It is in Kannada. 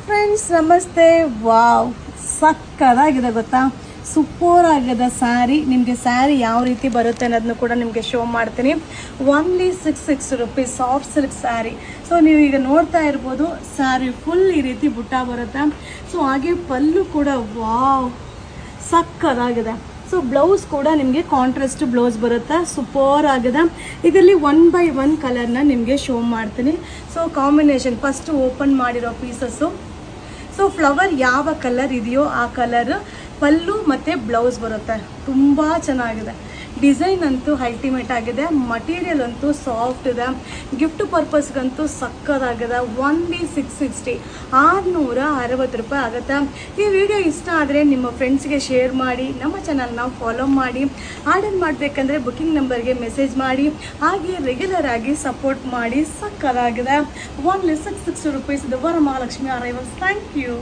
ಫ್ರೆಂಡ್ಸ್ ನಮಸ್ತೆ. ವಾವ್, ಸಕ್ಕದಾಗಿದೆ ಗೊತ್ತಾ, ಸೂಪರ್ ಆಗಿದೆ ಸ್ಯಾರಿ. ನಿಮಗೆ ಸ್ಯಾರಿ ಯಾವ ರೀತಿ ಬರುತ್ತೆ ಅನ್ನೋದನ್ನು ಕೂಡ ನಿಮಗೆ ಶೋ ಮಾಡ್ತೀನಿ. Only 660 rupees soft silk sari. So ನೀವು ಈಗ ನೋಡ್ತಾ ಇರ್ಬೋದು, ಸ್ಯಾರಿ ಫುಲ್ ಈ ರೀತಿ ಬುಟ್ಟ ಬರುತ್ತೆ. ಸೊ ಹಾಗೆ ಪಲ್ಲು ಕೂಡ ವಾವ್ ಸಕ್ಕದಾಗಿದೆ. ಸೊ ಬ್ಲೌಸ್ ಕೂಡ ನಿಮಗೆ ಕಾಂಟ್ರಾಸ್ಟ್ ಬ್ಲೌಸ್ ಬರುತ್ತೆ, ಸೂಪರ್ ಆಗಿದೆ. ಇದರಲ್ಲಿ 1 by 1 ಕಲರ್ನ ನಿಮಗೆ ಶೋ ಮಾಡ್ತೀನಿ. ಸೊ ಕಾಂಬಿನೇಷನ್ ಫಸ್ಟ್ ಓಪನ್ ಮಾಡಿರೋ ಪೀಸಸ್ಸು. ಸೊ ಫ್ಲವರ್ ಯಾವ ಕಲರ್ ಇದೆಯೋ ಆ ಕಲರ್ ಪಲ್ಲು ಮತ್ತು ಬ್ಲೌಸ್ ಬರುತ್ತೆ. ತುಂಬ ಚೆನ್ನಾಗಿದೆ. ಡಿಸೈನ್ ಅಂತೂ ಅಲ್ಟಿಮೇಟ್ ಆಗಿದೆ. ಮಟೀರಿಯಲ್ ಅಂತೂ ಸಾಫ್ಟ್ ಇದೆ. ಗಿಫ್ಟ್ ಪರ್ಪಸ್ಗಂತೂ ಸಕ್ಕದಾಗಿದೆ. ಓನ್ಲಿ 660 660 ರೂಪಾಯಿ ಆಗುತ್ತೆ. ಈ ವಿಡಿಯೋ ಇಷ್ಟ ಆದರೆ ನಿಮ್ಮ ಫ್ರೆಂಡ್ಸ್ಗೆ ಶೇರ್ ಮಾಡಿ, ನಮ್ಮ ಚಾನಲ್ನ ಫಾಲೋ ಮಾಡಿ. ಆರ್ಡರ್ ಮಾಡಬೇಕಂದ್ರೆ ಬುಕ್ಕಿಂಗ್ ನಂಬರ್ಗೆ ಮೆಸೇಜ್ ಮಾಡಿ. ಹಾಗೆ ರೆಗ್ಯುಲರ್ ಆಗಿ ಸಪೋರ್ಟ್ ಮಾಡಿ. ಸಕ್ಕದಾಗಿದೆ. Only 660 rupees. ಇದು ವರಮಹಾಲಕ್ಷ್ಮಿ ಅರೈವಲ್ಸ್. Thank you.